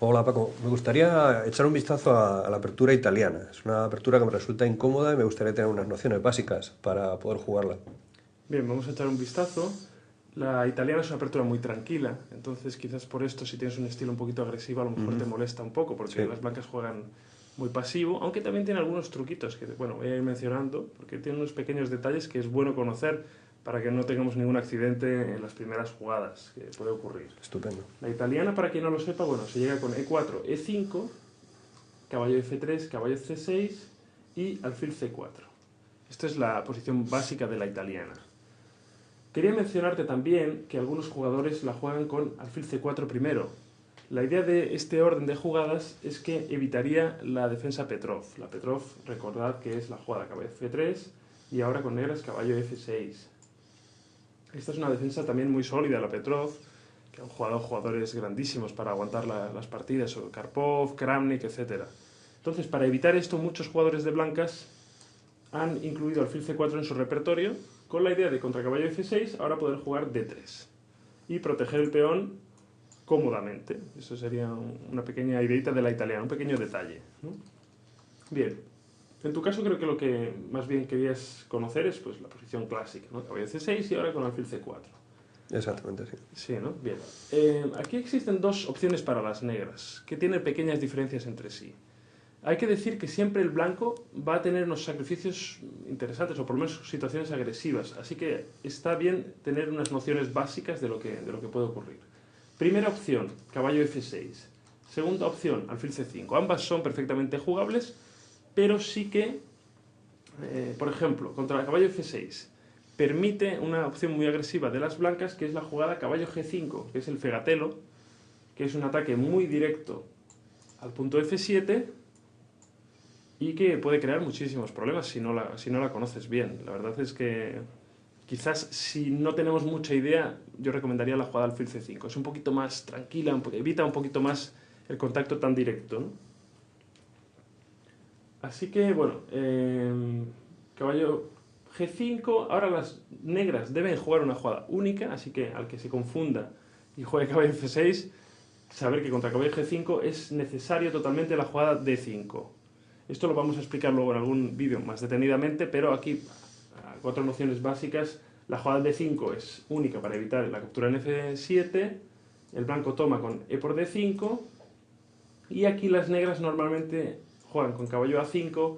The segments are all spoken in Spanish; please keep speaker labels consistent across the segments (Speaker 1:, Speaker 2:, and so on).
Speaker 1: Hola Paco, me gustaría echar un vistazo a la apertura italiana. Es una apertura que me resulta incómoda y me gustaría tener unas nociones básicas para poder jugarla.
Speaker 2: Bien, vamos a echar un vistazo. La italiana es una apertura muy tranquila, entonces quizás por esto si tienes un estilo un poquito agresivo a lo mejor te
Speaker 1: Ujú.
Speaker 2: molesta un poco, porque
Speaker 1: Sí,
Speaker 2: las blancas juegan muy pasivo, aunque también tiene algunos truquitos que, bueno, voy a ir mencionando, porque tiene unos pequeños detalles que es bueno conocer para que no tengamos ningún accidente en las primeras jugadas que puede ocurrir.
Speaker 1: estupendo.
Speaker 2: La italiana, para quien no lo sepa, bueno, se llega con E4, E5, caballo F3, caballo C6 y alfil C4. Esta es la posición básica de la italiana. Quería mencionarte también que algunos jugadores la juegan con alfil c4 primero. La idea de este orden de jugadas es que evitaría la defensa Petrov. La Petrov, recordad que es la jugada caballo f3 y ahora con negras caballo f6. Esta es una defensa también muy sólida, la Petrov, que han jugado jugadores grandísimos para aguantar las partidas, Karpov, Kramnik, etc. Entonces, para evitar esto, muchos jugadores de blancas han incluido alfil c4 en su repertorio con la idea de contra caballo f6 ahora poder jugar d3 y proteger el peón cómodamente. Eso sería una pequeña ideita de la italiana, un pequeño detalle, ¿no? Bien, en tu caso creo que lo que más bien querías conocer es pues, la posición clásica, ¿no? Caballo c6 y ahora con alfil c4.
Speaker 1: Exactamente, sí.
Speaker 2: Sí, ¿no? Bien. Aquí existen dos opciones para las negras, que tienen pequeñas diferencias entre sí. Hay que decir que siempre el blanco va a tener unos sacrificios interesantes, o por lo menos situaciones agresivas, así que está bien tener unas nociones básicas de lo que puede ocurrir. Primera opción, caballo F6. Segunda opción, alfil C5. Ambas son perfectamente jugables, pero sí que, por ejemplo, contra el caballo F6, permite una opción muy agresiva de las blancas, que es la jugada caballo G5, que es el fegatelo, que es un ataque muy directo al punto F7, y que puede crear muchísimos problemas si no la conoces bien. La verdad es que quizás si no tenemos mucha idea, yo recomendaría la jugada alfil C5. Es un poquito más tranquila, evita un poquito más el contacto tan directo, ¿no? Así que, bueno, caballo G5. Ahora las negras deben jugar una jugada única, así que al que se confunda y juegue caballo F6, saber que contra caballo G5 es necesario totalmente la jugada D5. Esto lo vamos a explicar luego en algún vídeo más detenidamente, pero aquí, a cuatro nociones básicas, la jugada D5 es única para evitar la captura en F7, el blanco toma con E por D5, y aquí las negras normalmente juegan con caballo A5,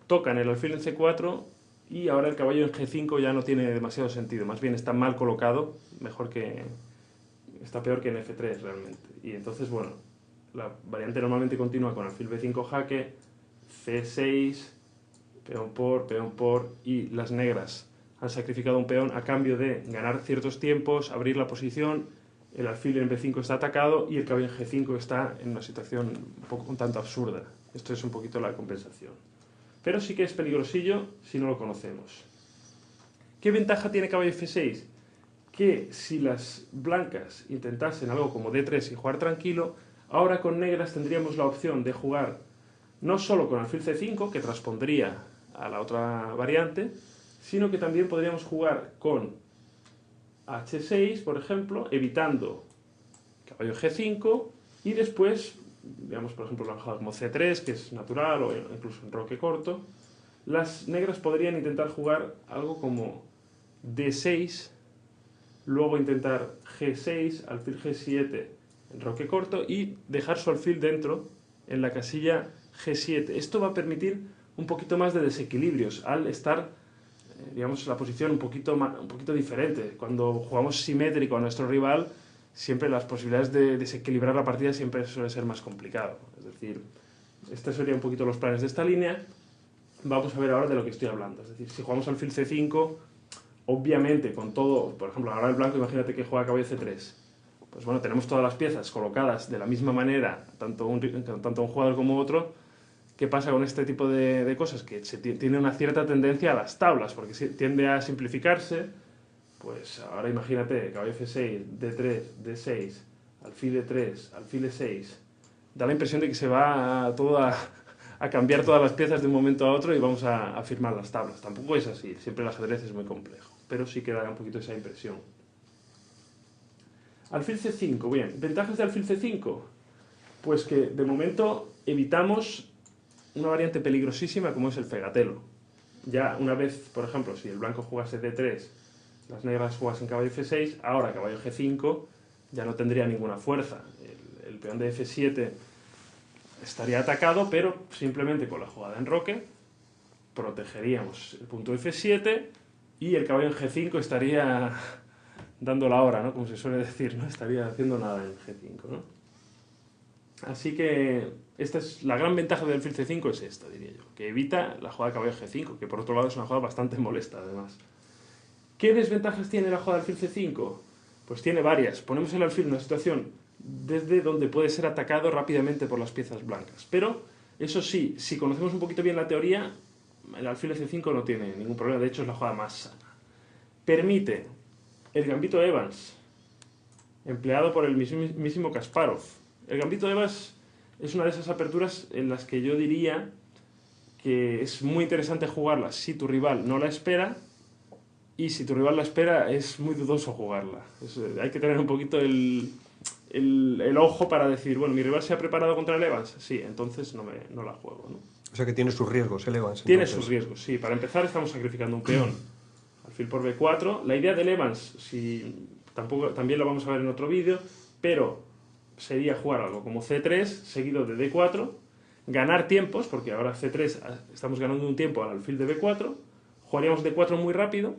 Speaker 2: tocan el alfil en C4, y ahora el caballo en G5 ya no tiene demasiado sentido, más bien está mal colocado, está peor que en F3 realmente. Y entonces, bueno, la variante normalmente continúa con alfil B5 jaque, C6, peón por, y las negras han sacrificado un peón a cambio de ganar ciertos tiempos, abrir la posición, el alfil en B5 está atacado y el caballo en G5 está en una situación un tanto absurda. Esto es un poquito la compensación. Pero sí que es peligrosillo si no lo conocemos. ¿Qué ventaja tiene caballo F6? Que si las blancas intentasen algo como D3 y jugar tranquilo, ahora con negras tendríamos la opción de jugar no solo con alfil C5, que transpondría a la otra variante, sino que también podríamos jugar con H6, por ejemplo, evitando caballo G5, y después, digamos, por ejemplo, la jugada como C3, que es natural, o incluso en roque corto, las negras podrían intentar jugar algo como D6, luego intentar G6, alfil G7 en roque corto y dejar su alfil dentro en la casilla G7. Esto va a permitir un poquito más de desequilibrios al estar, digamos, la posición un poquito diferente. Cuando jugamos simétrico a nuestro rival, siempre las posibilidades de desequilibrar la partida siempre suele ser más complicado. Es decir, estos serían un poquito los planes de esta línea. Vamos a ver ahora de lo que estoy hablando. Es decir, si jugamos alfil C5, obviamente con todo, por ejemplo, ahora el blanco, imagínate que juega caballo C3. Pues bueno, tenemos todas las piezas colocadas de la misma manera, tanto un jugador como otro. ¿Qué pasa con este tipo de cosas? Que tiene una cierta tendencia a las tablas, porque tiende a simplificarse. Pues ahora imagínate, caballo F6, D3, D6, alfil E3, alfil E6. Da la impresión de que se va todo a cambiar todas las piezas de un momento a otro y vamos a firmar las tablas. Tampoco es así, siempre el ajedrez es muy complejo, pero sí que da un poquito esa impresión. Alfil C5, bien, ventajas de alfil C5. Pues que de momento evitamos una variante peligrosísima como es el fegatelo. Ya una vez, por ejemplo, si el blanco jugase D3, las negras jugasen caballo F6, ahora caballo G5 ya no tendría ninguna fuerza. El peón de F7 estaría atacado, pero simplemente con la jugada en roque protegeríamos el punto F7 y el caballo en G5 estaría dando la hora, ¿no? Como se suele decir, no estaría haciendo nada en G5, ¿no? Así que esta es la gran ventaja del alfil C5, es esta, diría yo, que evita la jugada caballo G5, que por otro lado es una jugada bastante molesta, además. ¿Qué desventajas tiene la jugada alfil C5? Pues tiene varias. Ponemos el alfil en una situación desde donde puede ser atacado rápidamente por las piezas blancas. Pero, eso sí, si conocemos un poquito bien la teoría, el alfil C5 no tiene ningún problema, de hecho es la jugada más sana. Permite el gambito Evans, empleado por el mismísimo Kasparov. El gambito Evans es una de esas aperturas en las que yo diría que es muy interesante jugarla si tu rival no la espera, y si tu rival la espera es muy dudoso jugarla. Hay que tener un poquito el ojo para decir, bueno, mi rival se ha preparado contra el Evans, sí, entonces no la juego, ¿no?
Speaker 1: O sea que tiene sus riesgos el Evans.
Speaker 2: Tiene sus riesgos, sí. Para empezar estamos sacrificando un peón. Alfil por B4. La idea del Evans, también lo vamos a ver en otro vídeo, pero sería jugar algo como C3 seguido de D4, ganar tiempos, porque ahora C3 estamos ganando un tiempo al alfil de B4, jugaríamos D4 muy rápido,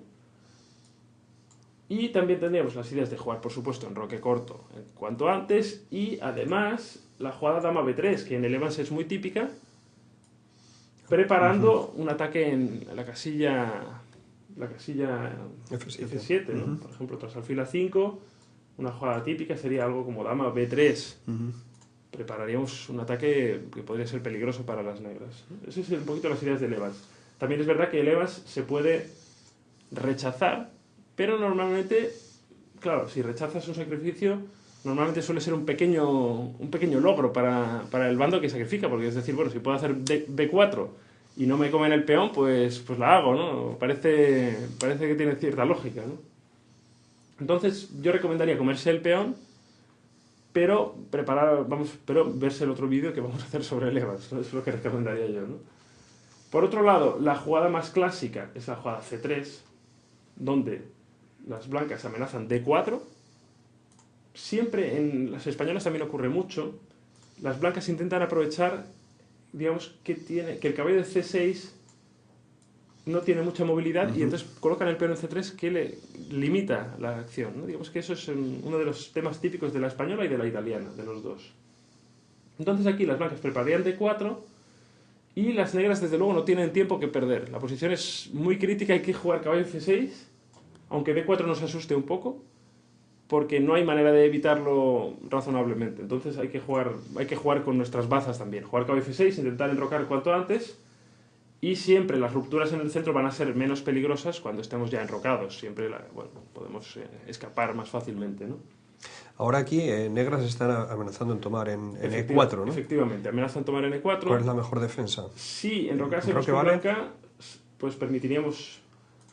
Speaker 2: y también tendríamos las ideas de jugar, por supuesto, en roque corto en cuanto antes, y además la jugada dama B3, que en el Evans es muy típica, preparando un ataque en la casilla F7, ¿no? Por ejemplo, tras alfil A5, una jugada típica sería algo como dama B3. Prepararíamos un ataque que podría ser peligroso para las negras. Esas son un poquito las ideas del Evans. También es verdad que el Evans se puede rechazar, pero normalmente, claro, si rechazas un sacrificio, normalmente suele ser un pequeño logro para el bando que sacrifica, porque es decir, bueno, si puedo hacer B4 y no me comen el peón, pues la hago, ¿no? Parece que tiene cierta lógica, ¿no? Entonces, yo recomendaría comerse el peón, pero verse el otro vídeo que vamos a hacer sobre el Evans, ¿no? Eso es lo que recomendaría yo, ¿no? Por otro lado, la jugada más clásica es la jugada C3, donde las blancas amenazan D4. Siempre en las españolas también ocurre mucho. Las blancas intentan aprovechar, digamos, que el caballo de C6 no tiene mucha movilidad y entonces colocan el peón en C3 que le limita la acción, ¿no? Digamos que eso es uno de los temas típicos de la española y de la italiana, de los dos. Entonces aquí las blancas prepararían D4 y las negras desde luego no tienen tiempo que perder. La posición es muy crítica, hay que jugar caballo F6, aunque D4 nos asuste un poco, porque no hay manera de evitarlo razonablemente. Entonces hay que jugar con nuestras bazas también. Jugar caballo F6, intentar enrocar cuanto antes, y siempre las rupturas en el centro van a ser menos peligrosas cuando estemos ya enrocados. Siempre podemos escapar más fácilmente, ¿no?
Speaker 1: Ahora aquí negras están amenazando en tomar en E4, ¿no?
Speaker 2: Efectivamente, amenazan tomar en E4.
Speaker 1: ¿Cuál es la mejor defensa?
Speaker 2: Si enrocásemos con blanca, pues permitiríamos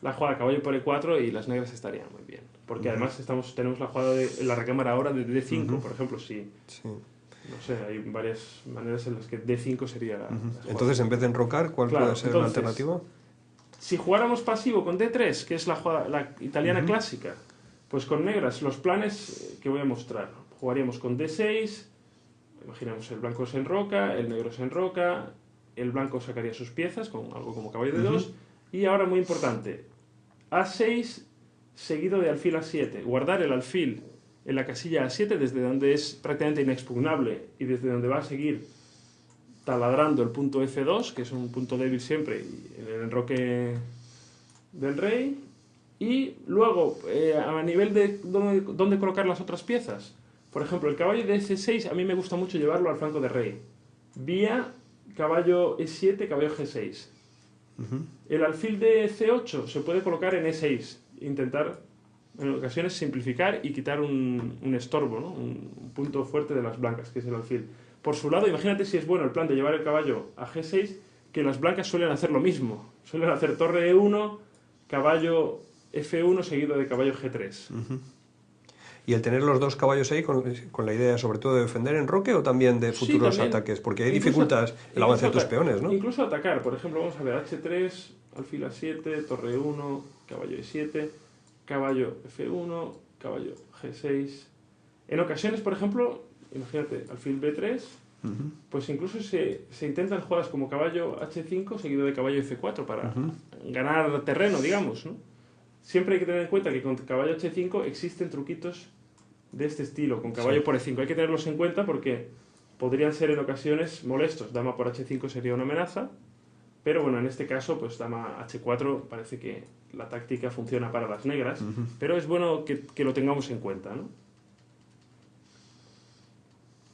Speaker 2: la jugada caballo por E4 y las negras estarían muy bien. Porque además tenemos la jugada en la recámara ahora de D5, por ejemplo, sí. No sé, hay varias maneras en las que D5 sería la
Speaker 1: Entonces, en vez de enrocar, ¿cuál puede ser la alternativa?
Speaker 2: Si jugáramos pasivo con D3, que es la italiana clásica, pues con negras, los planes que voy a mostrar. Jugaríamos con D6, imaginemos el blanco se enroca, el negro se enroca, el blanco sacaría sus piezas con algo como caballo D2, y ahora muy importante, A6 seguido de alfil A7, guardar el alfil en la casilla A7 desde donde es prácticamente inexpugnable y desde donde va a seguir taladrando el punto F2, que es un punto débil siempre en el enroque del rey. Y luego, a nivel de dónde colocar las otras piezas, por ejemplo, el caballo de S6 a mí me gusta mucho llevarlo al flanco de rey, vía caballo E7, caballo G6. El alfil de C8 se puede colocar en E6, intentar en ocasiones simplificar y quitar un estorbo, ¿no? Un punto fuerte de las blancas, que es el alfil. Por su lado, imagínate si es bueno el plan de llevar el caballo a G6, que las blancas suelen hacer lo mismo. Suelen hacer torre E1, caballo F1 seguido de caballo G3.
Speaker 1: Y el tener los dos caballos ahí con la idea sobre todo de defender en roque o también de futuros ataques, porque ahí dificultas el avance de tus peones, ¿no?
Speaker 2: Incluso atacar, por ejemplo, vamos a ver H3, alfil A7, torre 1, caballo E7, caballo F1, caballo G6. En ocasiones, por ejemplo, imagínate, alfil B3, pues incluso se intentan jugadas como caballo H5 seguido de caballo F4 para ganar terreno, digamos, ¿no? Siempre hay que tener en cuenta que con caballo H5 existen truquitos de este estilo, con caballo por E5. Hay que tenerlos en cuenta porque podrían ser en ocasiones molestos. Dama por H5 sería una amenaza, pero bueno, en este caso, pues dama H4 parece que la táctica funciona para las negras, pero es bueno que lo tengamos en cuenta, ¿no?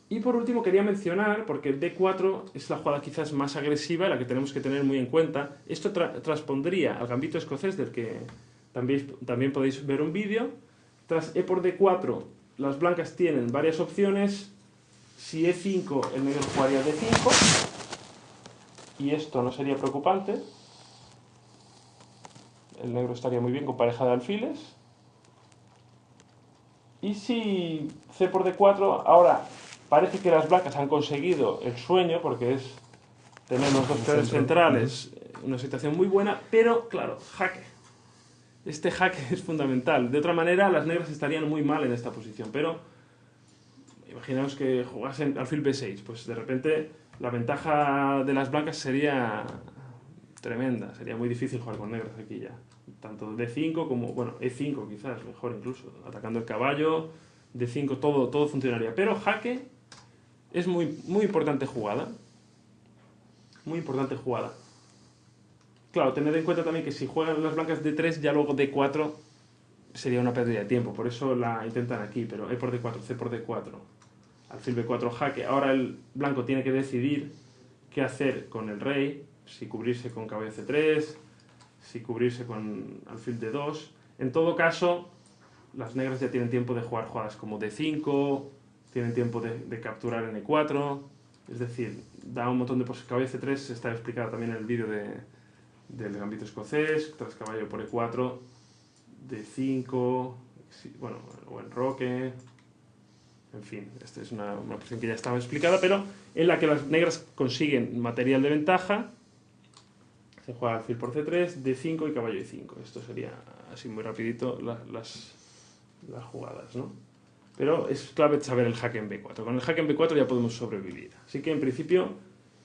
Speaker 2: Y por último quería mencionar, porque D4 es la jugada quizás más agresiva, la que tenemos que tener muy en cuenta. Esto transpondría al gambito escocés, del que también podéis ver un vídeo. Tras E por D4, las blancas tienen varias opciones. Si E5, el negro jugaría D5, y esto no sería preocupante. El negro estaría muy bien con pareja de alfiles. Y si C por D4, ahora parece que las blancas han conseguido el sueño, porque es tener los dos peones centrales, una situación muy buena, pero claro, jaque. Este jaque es fundamental. De otra manera, las negras estarían muy mal en esta posición, pero imaginaos que jugasen alfil B6, pues de repente la ventaja de las blancas sería tremenda, sería muy difícil jugar con negras aquí ya. Tanto D5 como, bueno, E5 quizás, mejor incluso, atacando el caballo, D5, todo funcionaría. Pero jaque es muy importante jugada. Muy importante jugada. Claro, tened en cuenta también que si juegan las blancas D3, ya luego D4 sería una pérdida de tiempo. Por eso la intentan aquí, pero E por D4, C por D4, alfil B4, jaque. Ahora el blanco tiene que decidir qué hacer con el rey, si cubrirse con caballo C3, si cubrirse con alfil D2. En todo caso, las negras ya tienen tiempo de jugar jugadas como D5, tienen tiempo de capturar en E4, es decir, da un montón de posibilidades. Caballo C3 está explicado también en el vídeo del gambito escocés, tras caballo por E4, D5, bueno, o en roque, en fin, esta es una posición que ya estaba explicada, pero en la que las negras consiguen material de ventaja. Se juega alfil por C3, D5 y caballo E5. Esto sería así muy rapidito las jugadas, ¿no? Pero es clave saber el jaque en B4. Con el jaque en B4 ya podemos sobrevivir. Así que en principio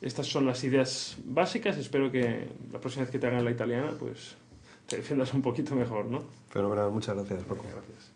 Speaker 2: estas son las ideas básicas. Espero que la próxima vez que te hagan la italiana pues te defiendas un poquito mejor, ¿no?
Speaker 1: Fenomenal, muchas gracias, Paco.
Speaker 2: Gracias.